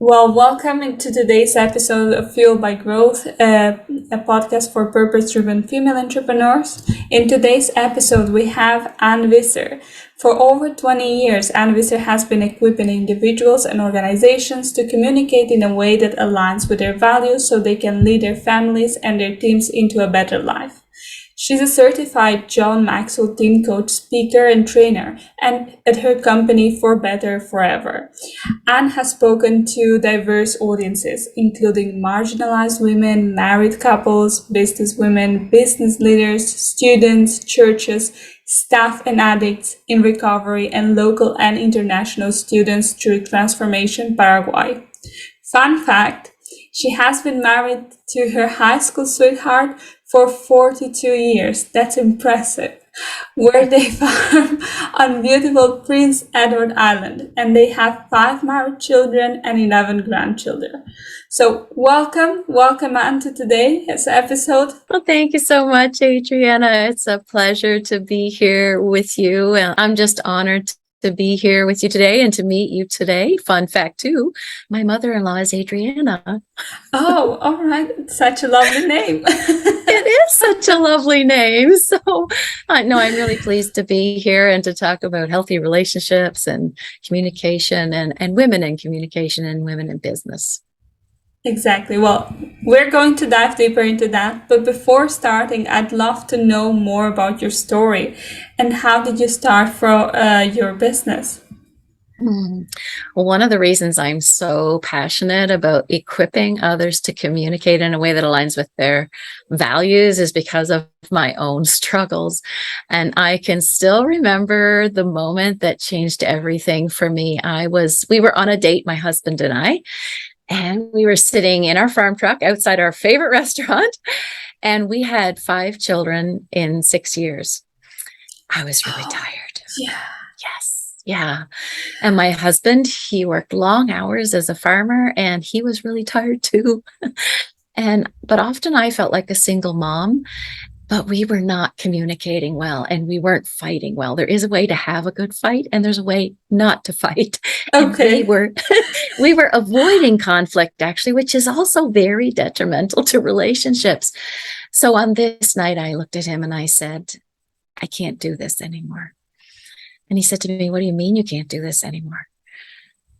Well, welcome to today's episode of Fueled by Growth, a podcast for purpose-driven female entrepreneurs. In today's episode, we have Ann Visser. For over 20 years, Ann Visser has been equipping individuals and organizations to communicate in a way that aligns with their values so they can lead their families and their teams into a better life. She's a certified John Maxwell Team coach, speaker, and trainer, and at her company For Better Forever. Anne has spoken to diverse audiences, including marginalized women, married couples, business women, business leaders, students, churches, staff and addicts in recovery, and local and international students through Transformation Paraguay. Fun fact, she has been married to her high school sweetheart for 42 years. That's impressive. Where they farm on beautiful Prince Edward Island, and they have 5 married children and 11 grandchildren. So welcome Anne to today's episode. Well, thank you so much, Adriana. It's a pleasure to be here with you. I'm just honored to be here with you today and to meet you today. Fun fact too, my mother-in-law is Adriana. Oh, all right. Such a lovely name. It is such a lovely name. So I'm really pleased to be here and to talk about healthy relationships and communication and women in communication and women in business. Exactly. Well, we're going to dive deeper into that. But before starting, I'd love to know more about your story and how did you start for your business? Well, one of the reasons I'm so passionate about equipping others to communicate in a way that aligns with their values is because of my own struggles. And I can still remember the moment that changed everything for me. We were on a date, my husband and we were sitting in our farm truck outside our favorite restaurant, and we had 5 children in 6 years. I was really tired. Yeah. Yes. Yeah. And my husband, he worked long hours as a farmer and he was really tired too. But often I felt like a single mom, but we were not communicating well and we weren't fighting well. There is a way to have a good fight and there's a way not to fight. Okay. And we were avoiding conflict actually, which is also very detrimental to relationships. So on this night, I looked at him and I said, I can't do this anymore. And he said to me, what do you mean you can't do this anymore?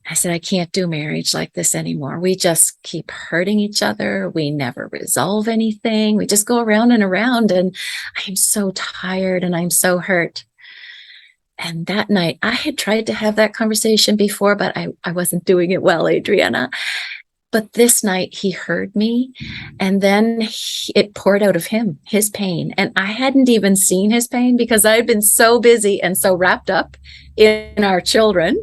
I said, I can't do marriage like this anymore. We just keep hurting each other. We never resolve anything. We just go around and around. And I'm so tired and I'm so hurt. And that night, I had tried to have that conversation before, but I wasn't doing it well, Adriana. But this night he heard me, and then it poured out of him, his pain. And I hadn't even seen his pain because I had been so busy and so wrapped up in our children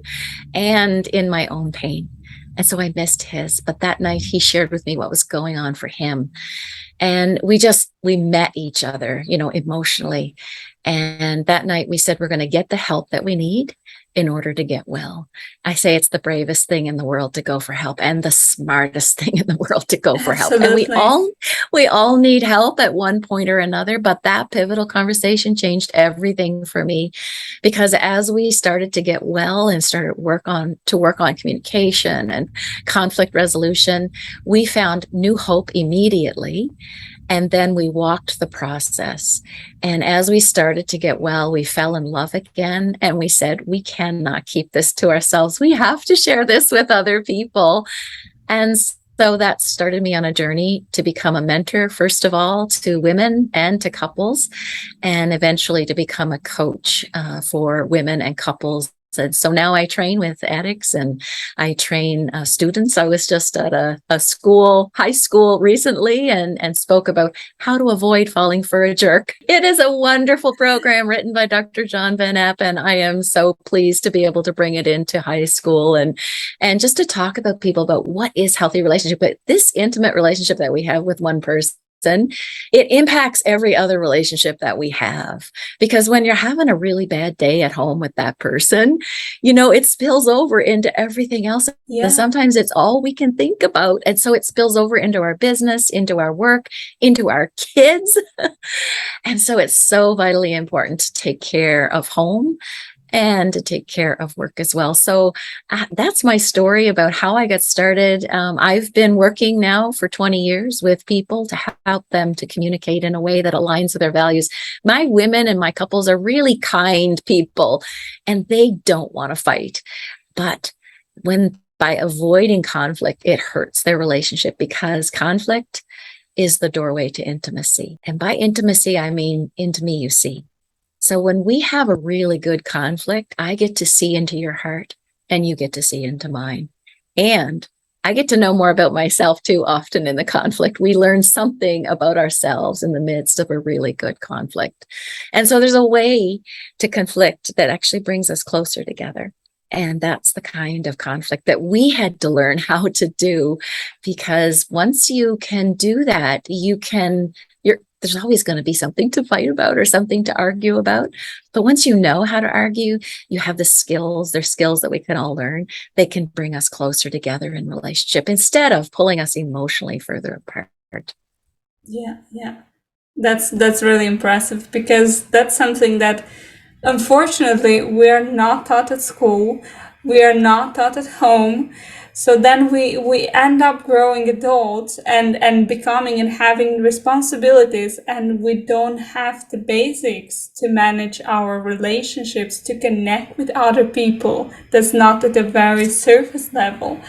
and in my own pain. And so I missed his. But that night he shared with me what was going on for him. And we met each other, emotionally. And that night we said, we're going to get the help that we need in order to get well. I say it's the bravest thing in the world to go for help and the smartest thing in the world to go for help. Absolutely. And we all need help at one point or another, but that pivotal conversation changed everything for me, because as we started to get well and started work on communication and conflict resolution, we found new hope immediately. And then we walked the process. And as we started to get well, we fell in love again. And we said, we cannot keep this to ourselves. We have to share this with other people. And so that started me on a journey to become a mentor, first of all, to women and to couples, and eventually to become a coach for women and couples. And so now I train with addicts and I train students. I was just at a high school recently and spoke about how to avoid falling for a jerk. It is a wonderful program written by Dr. John Van App, and I am so pleased to be able to bring it into high school and just to talk about people about what is healthy relationship, but this intimate relationship that we have with one person. It impacts every other relationship that we have, because when you're having a really bad day at home with that person, it spills over into everything else. Yeah. Sometimes it's all we can think about. And so it spills over into our business, into our work, into our kids. And so it's so vitally important to take care of home and to take care of work as well. So that's my story about how I got started. I've been working now for 20 years with people to help them to communicate in a way that aligns with their values. My women and my couples are really kind people, and they don't want to fight. But by avoiding conflict, it hurts their relationship, because conflict is the doorway to intimacy. And by intimacy, I mean into me, you see. So when we have a really good conflict, I get to see into your heart and you get to see into mine. And I get to know more about myself too. Often in the conflict, we learn something about ourselves in the midst of a really good conflict. And so there's a way to conflict that actually brings us closer together. And that's the kind of conflict that we had to learn how to do, because once you can do that, there's always going to be something to fight about or something to argue about. But once you know how to argue, you have the skills. There's skills that we can all learn. They can bring us closer together in relationship instead of pulling us emotionally further apart. Yeah, yeah. That's really impressive, because that's something that unfortunately we are not taught at school, we are not taught at home. So then we end up growing adults and becoming and having responsibilities, and we don't have the basics to manage our relationships, to connect with other people. That's not at the very surface level.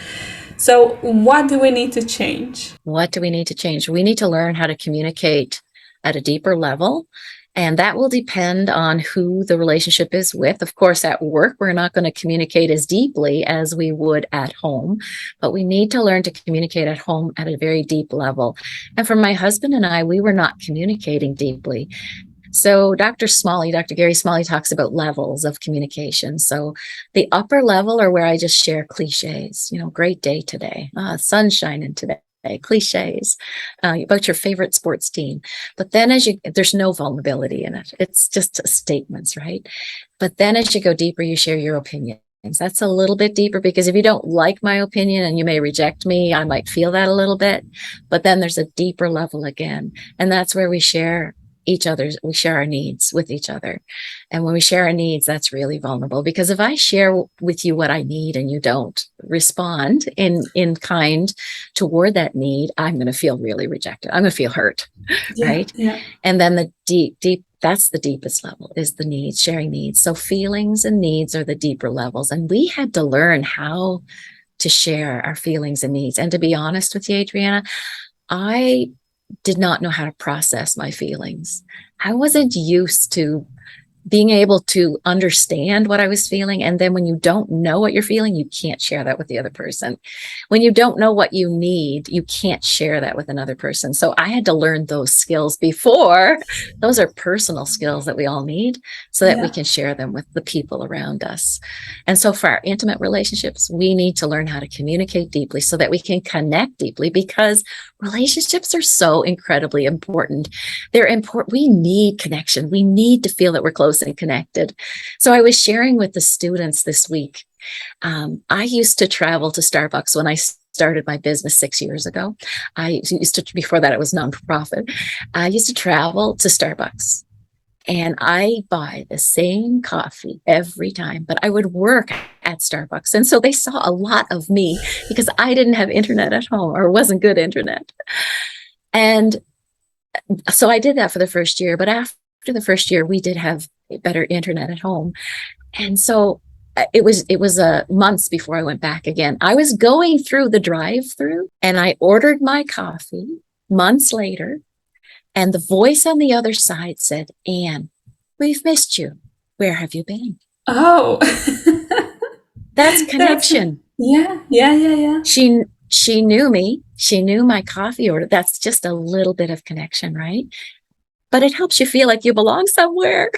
So what do we need to change? What do we need to change? We need to learn how to communicate at a deeper level. And that will depend on who the relationship is with. Of course, at work, we're not going to communicate as deeply as we would at home, but we need to learn to communicate at home at a very deep level. And for my husband and I, we were not communicating deeply. So Dr. Gary Smalley talks about levels of communication. So the upper level are where I just share cliches, great day today, sun shining today. Cliches about your favorite sports team. But then there's no vulnerability in it. It's just statements, right? But then as you go deeper, you share your opinions. That's a little bit deeper, because if you don't like my opinion and you may reject me, I might feel that a little bit. But then there's a deeper level again. And that's where we share our needs with each other. And when we share our needs, that's really vulnerable, because if I share with you what I need and you don't respond in kind toward that need, I'm going to feel really rejected. I'm going to feel hurt, right? Yeah. And then the deep, that's the deepest level, is the needs, sharing needs. So feelings and needs are the deeper levels. And we had to learn how to share our feelings and needs. And to be honest with you, Adriana, I did not know how to process my feelings. I wasn't used to being able to understand what I was feeling. And then when you don't know what you're feeling, you can't share that with the other person. When you don't know what you need, you can't share that with another person. So I had to learn those skills before. Those are personal skills that we all need, so that we can share them with the people around us. And so for our intimate relationships, we need to learn how to communicate deeply so that we can connect deeply, because relationships are so incredibly important. They're important. We need connection. We need to feel that we're close and connected. So I was sharing with the students this week. I used to travel to Starbucks when I started my business 6 years ago. Before that, it was nonprofit. I used to travel to Starbucks, and I buy the same coffee every time, but I would work at Starbucks. And so they saw a lot of me, because I didn't have internet at home, or wasn't good internet. And so I did that for the first year, but after the first year, we did have better internet at home. And so it was months before I went back again. I was going through the drive-through, and I ordered my coffee months later, and the voice on the other side said, "Ann, we've missed you. Where have you been?" Oh, that's connection. Yeah. She knew me. She knew my coffee order. That's just a little bit of connection, right? But it helps you feel like you belong somewhere.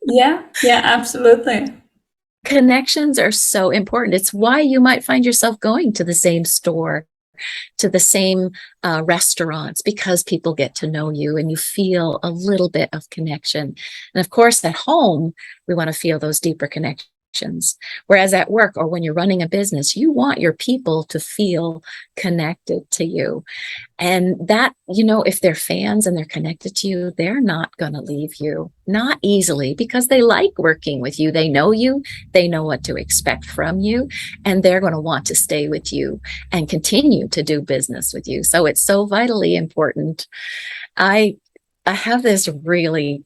Yeah, absolutely. Connections are so important. It's why you might find yourself going to the same store, to the same restaurants, because people get to know you and you feel a little bit of connection. And of course, at home, we want to feel those deeper connections Whereas at work or when you're running a business, you want your people to feel connected to you. And that, if they're fans and they're connected to you, they're not going to leave you, not easily, because they like working with you. They know you, they know what to expect from you, and they're going to want to stay with you and continue to do business with you. So it's so vitally important. I have this really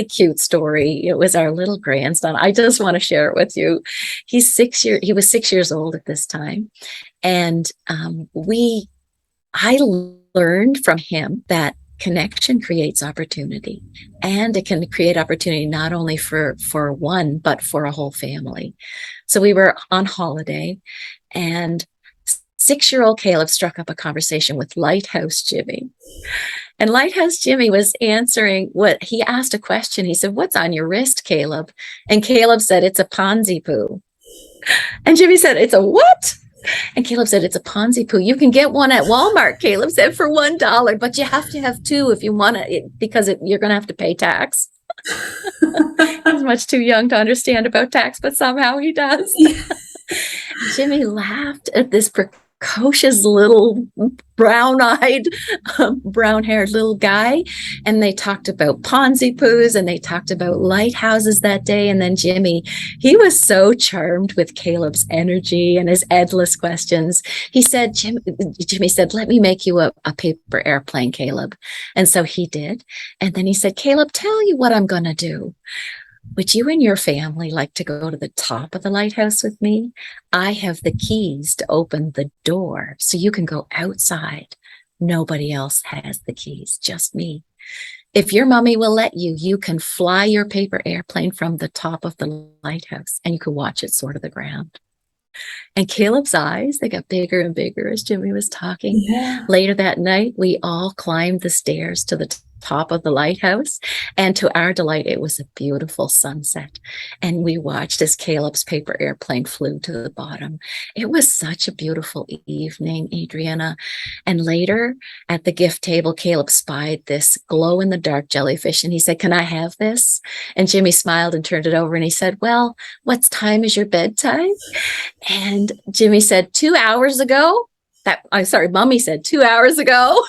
cute story. It was our little grandson. I just want to share it with you. He was 6 years old at this time. And I learned from him that connection creates opportunity, and it can create opportunity not only for one, but for a whole family. So we were on holiday, and 6-year-old Caleb struck up a conversation with Lighthouse Jimmy. And Lighthouse Jimmy was answering he asked a question. He said, "What's on your wrist, Caleb?" And Caleb said, "It's a Ponzi poo." And Jimmy said, "It's a what?" And Caleb said, "It's a Ponzi poo. You can get one at Walmart," Caleb said, "for $1, but you have to have two if you want it, because you're going to have to pay tax." He's much too young to understand about tax, but somehow he does. Yeah. Jimmy laughed at this precocious little brown-eyed, brown-haired little guy. And they talked about Ponzi poos and they talked about lighthouses that day. And then Jimmy, he was so charmed with Caleb's energy and his endless questions. He said, Jimmy said, "Let me make you a paper airplane, Caleb." And so he did. And then he said, "Caleb, tell you what I'm going to do. Would you and your family like to go to the top of the lighthouse with me? I have the keys to open the door so you can go outside. Nobody else has the keys, just me. If your mommy will let you, you can fly your paper airplane from the top of the lighthouse and you can watch it soar to the ground." And Caleb's eyes, they got bigger and bigger as Jimmy was talking. Yeah. Later that night, we all climbed the stairs to the top of the lighthouse. And to our delight, it was a beautiful sunset. And we watched as Caleb's paper airplane flew to the bottom. It was such a beautiful evening, Adriana. And later at the gift table, Caleb spied this glow-in-the-dark jellyfish. And he said, "Can I have this?" And Jimmy smiled and turned it over. And he said, "Well, what time is your bedtime?" And Jimmy said, 2 hours ago. Mommy said 2 hours ago.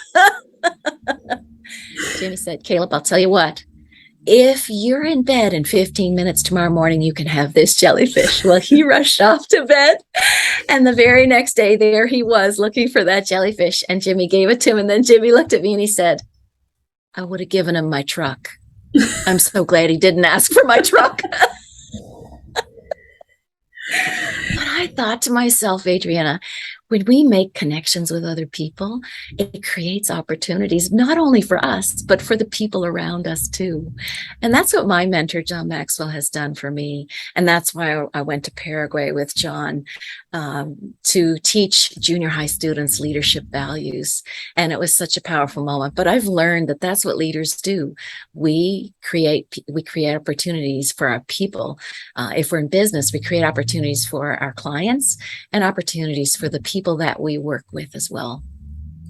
Jimmy said, "Caleb, I'll tell you what. If you're in bed in 15 minutes tomorrow morning, you can have this jellyfish." Well, he rushed off to bed. And the very next day, there he was looking for that jellyfish. And Jimmy gave it to him. And then Jimmy looked at me and he said, "I would have given him my truck. I'm so glad he didn't ask for my truck." But I thought to myself, Adriana, when we make connections with other people, it creates opportunities, not only for us, but for the people around us too. And that's what my mentor, John Maxwell, has done for me. And that's why I went to Paraguay with John to teach junior high students leadership values. And it was such a powerful moment. But I've learned that that's what leaders do. We create opportunities for our people. If we're in business, we create opportunities for our clients and opportunities for the people that we work with as well.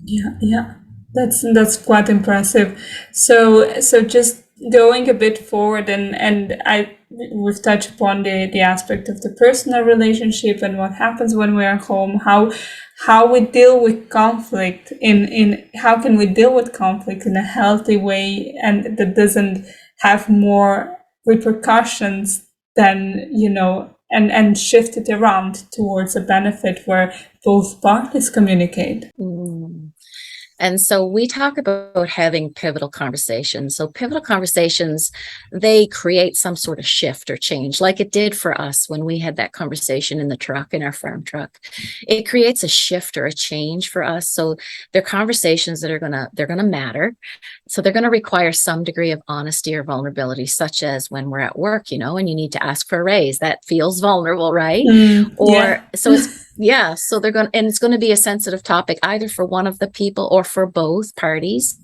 Yeah, that's quite impressive. So just going a bit forward, and we've touched upon the aspect of the personal relationship and what happens when we are home, how we deal with conflict in how can we deal with conflict in a healthy way and that doesn't have more repercussions than, and shift it around towards a benefit where both parties communicate. And so we talk about having pivotal conversations. So pivotal conversations, they create some sort of shift or change, like it did for us when we had that conversation in the truck, in our farm truck. It creates a shift or a change for us. So they're conversations that they're gonna matter. So they're gonna require some degree of honesty or vulnerability, such as when we're at work, and you need to ask for a raise. That feels vulnerable, right? So they're going to, and it's going to be a sensitive topic either for one of the people or for both parties.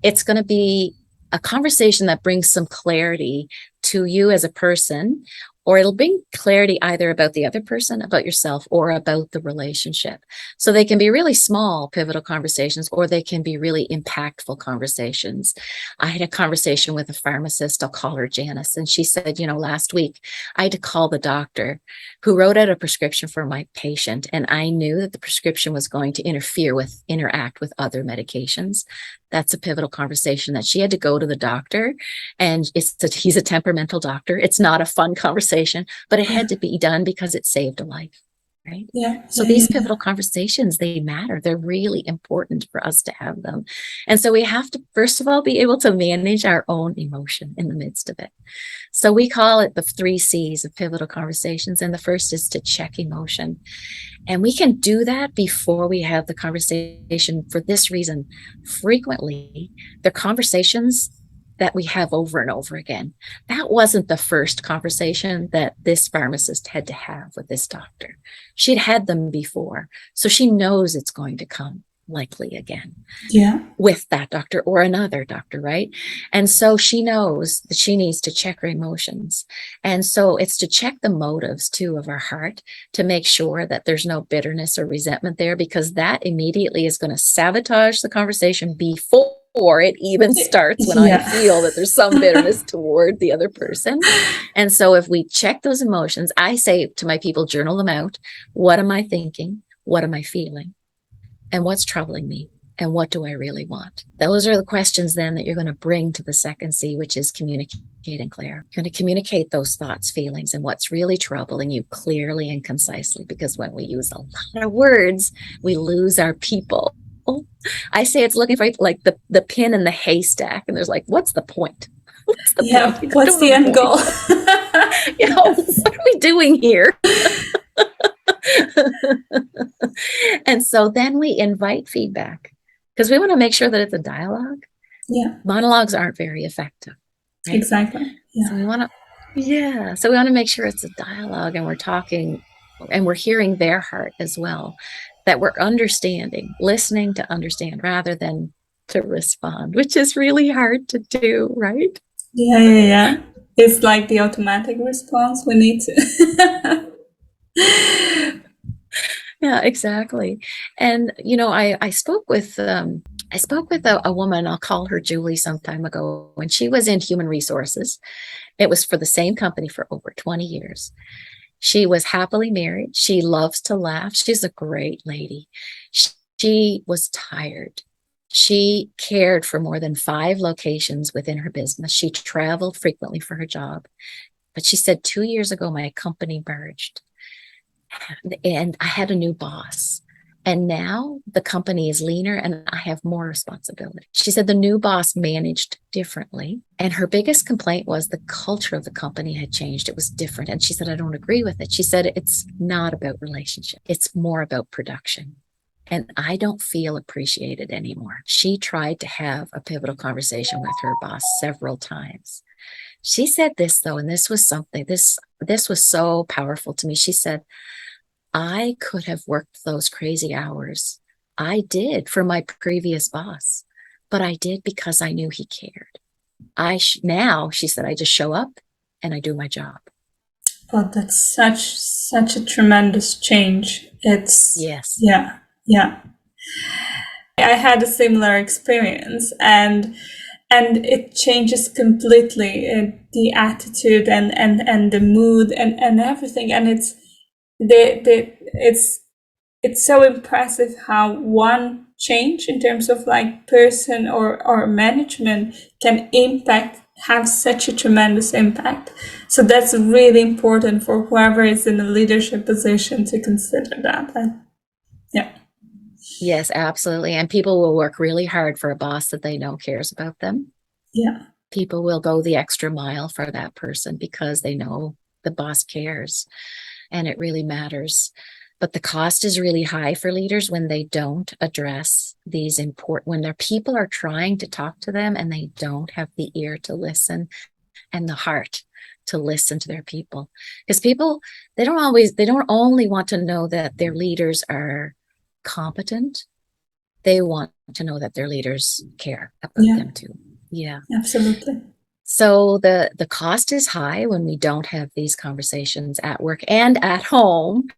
It's going to be a conversation that brings some clarity to you as a person or it'll bring clarity either about the other person, about yourself, or about the relationship. So they can be really small, pivotal conversations, or they can be really impactful conversations. I had a conversation with a pharmacist, I'll call her Janice, and she said, last week I had to call the doctor who wrote out a prescription for my patient, and I knew that the prescription was going to interact with other medications. That's a pivotal conversation that she had to go to the doctor, and he's a temperamental doctor. It's not a fun conversation, but it had to be done because it saved a life, right? Yeah. So these pivotal conversations, they matter. They're really important for us to have them. And so we have to, first of all, be able to manage our own emotion in the midst of it. So we call it the 3 C's of pivotal conversations. And the first is to check emotion. And we can do that before we have the conversation for this reason. Frequently, they're conversations that we have over and over again. That wasn't the first conversation that this pharmacist had to have with this doctor. She'd had them before, so she knows it's going to come likely again. Yeah. With that doctor or another doctor, right? And so she knows that she needs to check her emotions. And so it's to check the motives too of our heart to make sure that there's no bitterness or resentment there, because that immediately is going to sabotage the conversation before it even starts, when I feel that there's some bitterness toward the other person. And so if we check those emotions, I say to my people, journal them out. What am I thinking? What am I feeling? And what's troubling me? And what do I really want? Those are the questions then that you're going to bring to the second C, which is communicate and clear. You're going to communicate those thoughts, feelings, and what's really troubling you clearly and concisely, because when we use a lot of words, we lose our people. I say it's looking for like the pin in the haystack, and there's like, what's the point? What's the point? What's the end goal? What are we doing here? And so then we invite feedback, because we want to make sure that it's a dialogue. Yeah. Monologues aren't very effective. Right? Exactly. Yeah. So we want to make sure it's a dialogue, and we're talking and we're hearing their heart as well, that we're listening to understand rather than to respond, which is really hard to do, right? Yeah. It's like the automatic response we need to. Yeah, exactly. And I spoke with a woman, I'll call her Julie, some time ago, and she was in human resources. It was for the same company for over 20 years. She was happily married. She loves to laugh. She's a great lady. She was tired. She cared for more than 5 locations within her business. She traveled frequently for her job. But she said 2 years ago, my company merged, and I had a new boss. And now the company is leaner and I have more responsibility. She said the new boss managed differently. And her biggest complaint was the culture of the company had changed. It was different. And she said, I don't agree with it. She said, it's not about relationship. It's more about production. And I don't feel appreciated anymore. She tried to have a pivotal conversation with her boss several times. She said this, though, and this was so powerful to me. She said, I could have worked those crazy hours. I did for my previous boss, but I did because I knew he cared. Now, she said, I just show up and I do my job. Oh, that's such a tremendous change. Yes. Yeah. I had a similar experience, and it changes completely the attitude and the mood and everything. And it's so impressive how one change in terms of like person or management can have such a tremendous impact. So that's really important for whoever is in a leadership position to consider that. Yeah. Yes, absolutely. And people will work really hard for a boss that they know cares about them. Yeah. People will go the extra mile for that person because they know the boss cares and it really matters. But the cost is really high for leaders when they don't address these when their people are trying to talk to them and they don't have the ear to listen and the heart to listen to their people. Because people, they don't only want to know that their leaders are competent. They want to know that their leaders care about them too. Yeah. Absolutely. So the cost is high when we don't have these conversations at work and at home,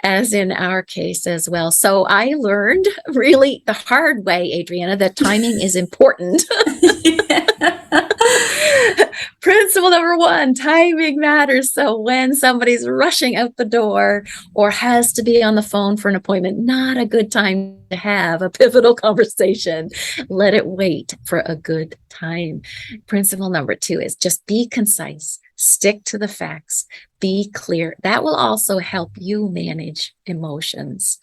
as in our case as well. So I learned really the hard way, Adriana, that timing is important. Principle number one, timing matters. So when somebody's rushing out the door or has to be on the phone for an appointment, not a good time to have a pivotal conversation. Let it wait for a good time. Principle number two is just be concise, stick to the facts, be clear. That will also help you manage emotions.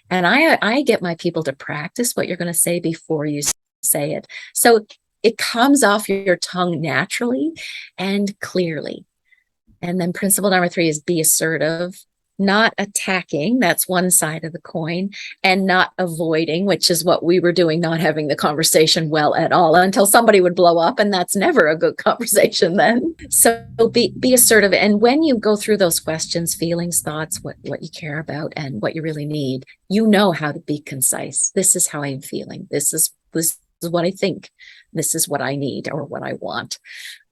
And I get my people to practice what you're going to say before you say it. So it comes off your tongue naturally and clearly. And then principle number three is be assertive, not attacking. That's one side of the coin, and not avoiding, which is what we were doing, not having the conversation well at all until somebody would blow up. And that's never a good conversation then. So be assertive. And when you go through those questions, feelings, thoughts, what you care about and what you really need, you know how to be concise. This is how I'm feeling. This is what I think. This is what I need or what I want.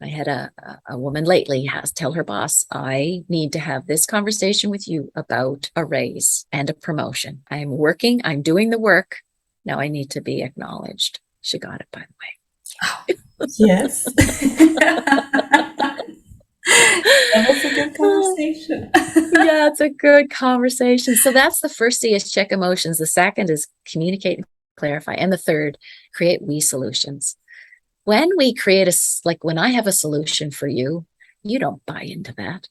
I had a woman lately tell her boss, I need to have this conversation with you about a raise and a promotion. I'm working, I'm doing the work. Now I need to be acknowledged. She got it, by the way. Yes. That was a good conversation. Yeah, it's a good conversation. So that's the first C is check emotions. The second is communicate and clarify. And the third, create we solutions. When we create when I have a solution for you, you don't buy into that.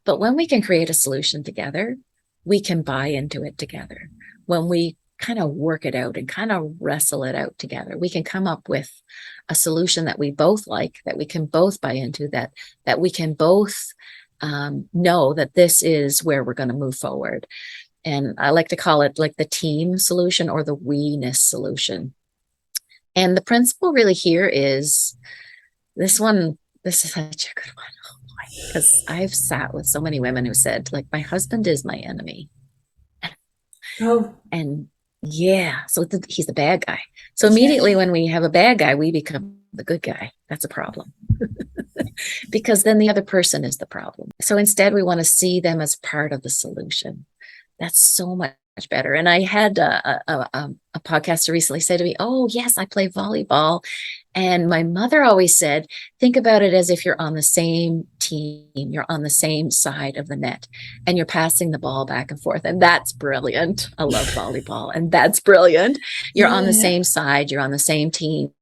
But when we can create a solution together, we can buy into it together. When we kind of work it out and kind of wrestle it out together, we can come up with a solution that we both like, that we can both buy into, that we can both know that this is where we're going to move forward. And I like to call it like the team solution or the we-ness solution. And the principle really here is this is such a good one. Oh boy, because I've sat with so many women who said, like, my husband is my enemy. Oh. And yeah, so he's the bad guy. So immediately when we have a bad guy, we become the good guy. That's a problem. Because then the other person is the problem. So instead, we want to see them as part of the solution. That's so much better. And I had a podcaster recently say to me, oh, yes, I play volleyball. And my mother always said, think about it as if you're on the same team, you're on the same side of the net, and you're passing the ball back and forth. And that's brilliant. I love volleyball, and that's brilliant. You're on the same side, you're on the same team,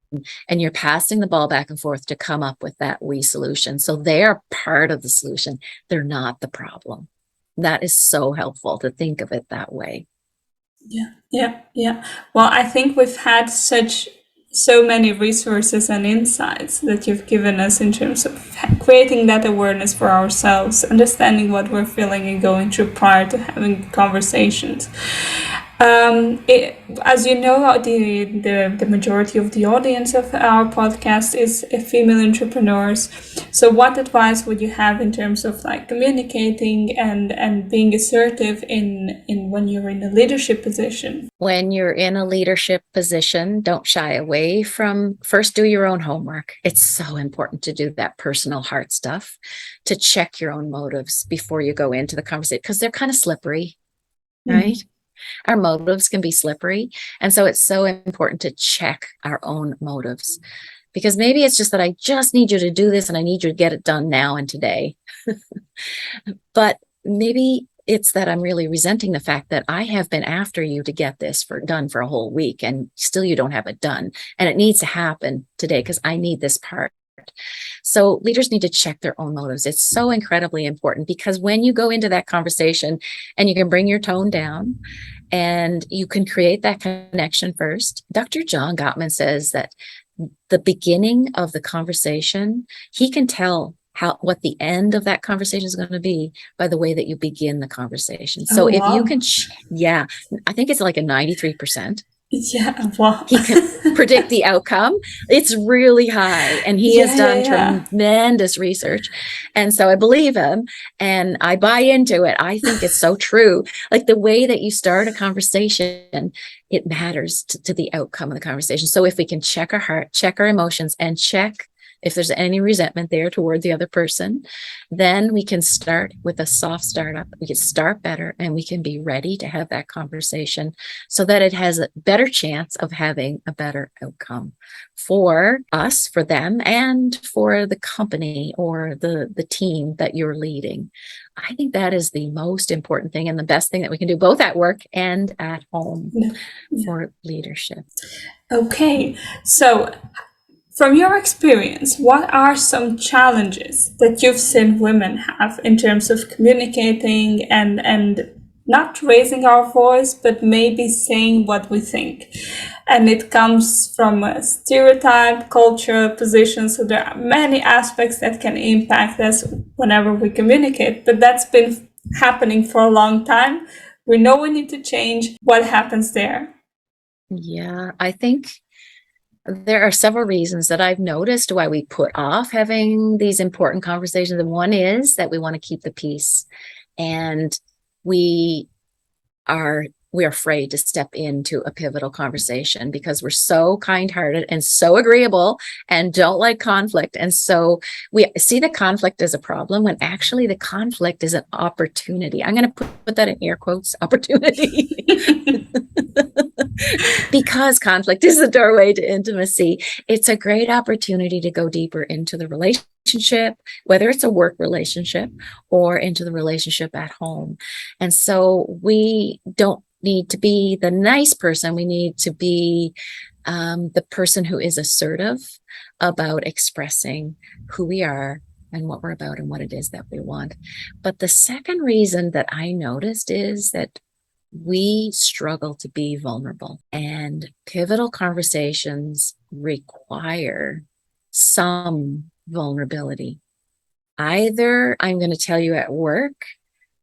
and you're passing the ball back and forth to come up with that we solution. So they're part of the solution. They're not the problem. That is so helpful to think of it that way. Yeah. Well, I think we've had so many resources and insights that you've given us in terms of creating that awareness for ourselves, understanding what we're feeling and going through prior to having conversations. As you know, the majority of the audience of our podcast is female entrepreneurs. So what advice would you have in terms of like communicating and being assertive in when you're in a leadership position? When you're in a leadership position, don't shy away from, first do your own homework. It's so important to do that personal heart stuff, to check your own motives before you go into the conversation, because they're kind of slippery, right? Our motives can be slippery. And so it's so important to check our own motives, because maybe it's just that I just need you to do this and I need you to get it done now and today. But maybe it's that I'm really resenting the fact that I have been after you to get this done for a whole week and still you don't have it done. And it needs to happen today because I need this part. So leaders need to check their own motives. It's so incredibly important, because when you go into that conversation and you can bring your tone down and you can create that connection first. Dr. John Gottman says that the beginning of the conversation, he can tell what the end of that conversation is going to be by the way that you begin the conversation. So if you can, I think it's like a 93%. Yeah, wow. He can predict the outcome. It's really high. And he has done tremendous research. And so I believe him and I buy into it. I think it's so true. Like the way that you start a conversation, it matters to the outcome of the conversation. So if we can check our heart, check our emotions, and check if there's any resentment there toward the other person, then we can start with a soft startup. We can start better and we can be ready to have that conversation so that it has a better chance of having a better outcome for us, for them, and for the company or the team that you're leading. I think that is the most important thing and the best thing that we can do both at work and at home for leadership. Okay, so from your experience, what are some challenges that you've seen women have in terms of communicating and not raising our voice, but maybe saying what we think? And it comes from a stereotype, culture, position. So there are many aspects that can impact us whenever we communicate, but that's been happening for a long time. We know we need to change. What happens there? Yeah, I think there are several reasons that I've noticed why we put off having these important conversations. And one is that we want to keep the peace. And we we're afraid to step into a pivotal conversation because we're so kind-hearted and so agreeable and don't like conflict. And so we see the conflict as a problem when actually the conflict is an opportunity. I'm going to put that in air quotes, opportunity. Because conflict is the doorway to intimacy. It's a great opportunity to go deeper into the relationship, whether it's a work relationship or into the relationship at home. And so we don't need to be the nice person. We need to be the person who is assertive about expressing who we are and what we're about and what it is that we want. But the second reason that I noticed is that we struggle to be vulnerable, and pivotal conversations require some vulnerability. Either I'm going to tell you at work,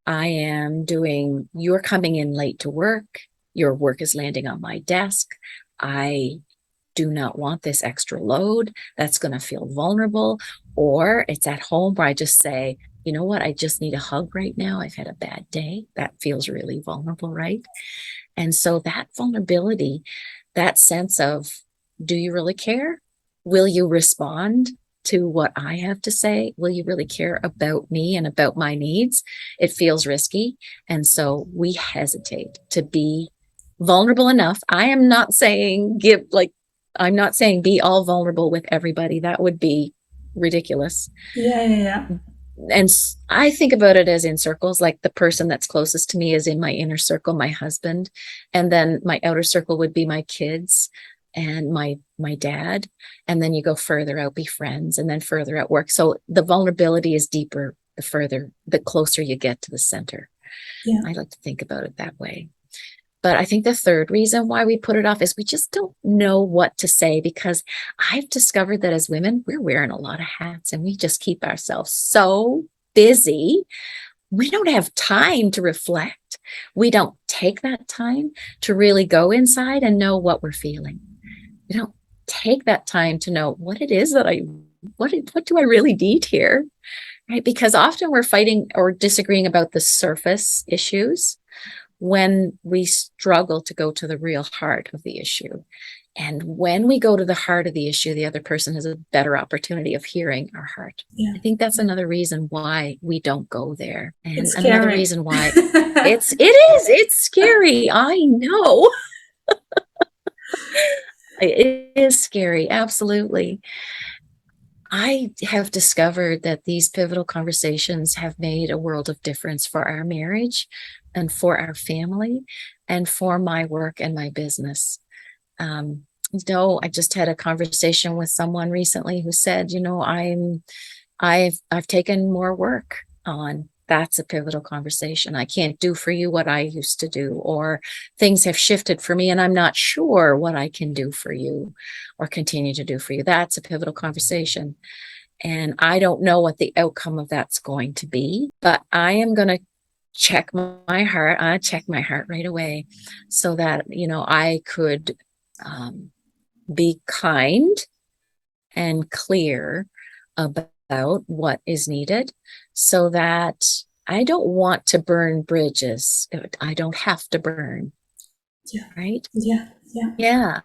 you're coming in late to work, your work is landing on my desk, I do not want this extra load, that's going to feel vulnerable. Or it's at home where I just say, you know what, I just need a hug right now. I've had a bad day. That feels really vulnerable, right? And so that vulnerability, that sense of, do you really care? Will you respond to what I have to say? Will you really care about me and about my needs? It feels risky. And so we hesitate to be vulnerable enough. I am not saying I'm not saying be all vulnerable with everybody. That would be ridiculous. Yeah. And I think about it as in circles, like the person that's closest to me is in my inner circle, my husband. And then my outer circle would be my kids and my dad. And then you go further out, be friends, and then further out work. So the vulnerability is deeper, the closer you get to the center. Yeah. I like to think about it that way. But I think the third reason why we put it off is we just don't know what to say, because I've discovered that as women, we're wearing a lot of hats and we just keep ourselves so busy. We don't have time to reflect. We don't take that time to really go inside and know what we're feeling. We don't take that time to know what it is that what do I really need here? Right? Because often we're fighting or disagreeing about the surface issues when we struggle to go to the real heart of the issue. And when we go to the heart of the issue, the other person has a better opportunity of hearing our heart. Yeah. I think that's another reason why we don't go there. And another reason why it's scary. I know. It is scary. Absolutely. I have discovered that these pivotal conversations have made a world of difference for our marriage and for our family and for my work and my business. I just had a conversation with someone recently who said, I've taken more work on. That's a pivotal conversation. I can't do for you what I used to do, or things have shifted for me and I'm not sure what I can do for you or continue to do for you. That's a pivotal conversation. And I don't know what the outcome of that's going to be, but I am going to check my heart. I check my heart right away so that, I could be kind and clear about what is needed so that I don't want to burn bridges. I don't have to burn. Yeah. Right? Yeah. Yeah. Yeah.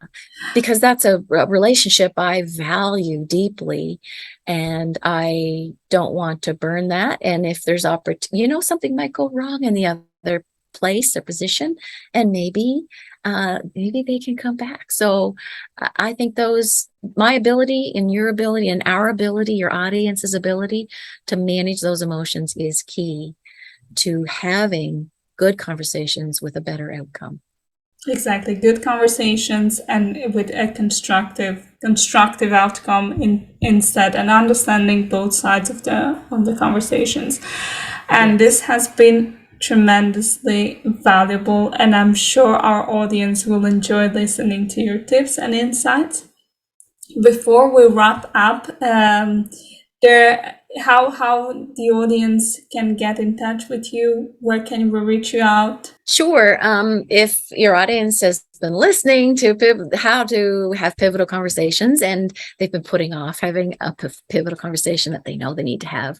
Because that's a relationship I value deeply, and I don't want to burn that. And if there's opportunity, something might go wrong in the other place or position, and maybe they can come back. So I think my ability and your ability and our ability, your audience's ability to manage those emotions is key to having good conversations with a better outcome. Exactly. Good conversations and with a constructive outcome instead, and understanding both sides of the conversations. And this has been tremendously valuable, and I'm sure our audience will enjoy listening to your tips and insights. Before we wrap up, how the audience can get in touch with you? Where can we reach you out? Sure. If your audience has been listening to how to have pivotal conversations and they've been putting off having a pivotal conversation that they know they need to have,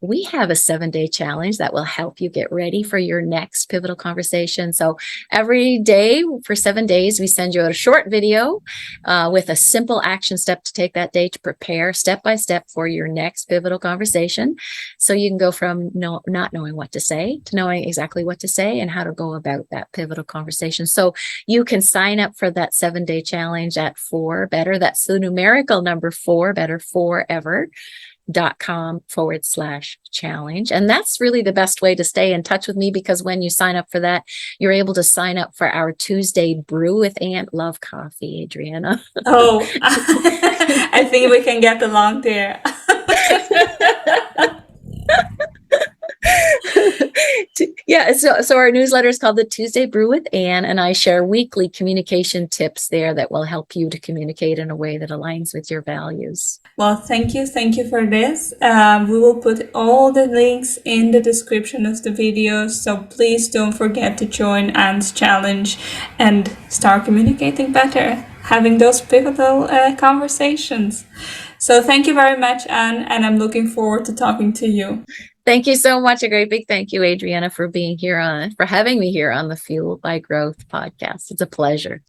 we have a 7-day challenge that will help you get ready for your next pivotal conversation. So every day for 7 days, we send you a short video with a simple action step to take that day to prepare step by step for your next pivotal conversation. So you can go from not knowing what to say to knowing exactly what to say and how to go about that pivotal conversation. So you can sign up for that 7-day challenge at 4better. That's the numerical number 4better forever.com/challenge. And that's really the best way to stay in touch with me, because when you sign up for that, you're able to sign up for our Tuesday Brew with Ann. Love coffee, Adriana. Oh, I think we can get along there. Yeah, so our newsletter is called the Tuesday Brew with Ann, and I share weekly communication tips there that will help you to communicate in a way that aligns with your values. Well, thank you for this. We will put all the links in the description of the video, so please don't forget to join Ann's challenge and start communicating better, having those pivotal conversations. So thank you very much, Ann, and I'm looking forward to talking to you. Thank you so much. A great big thank you, Adriana, for being here for having me here on the Fueled by Growth podcast. It's a pleasure.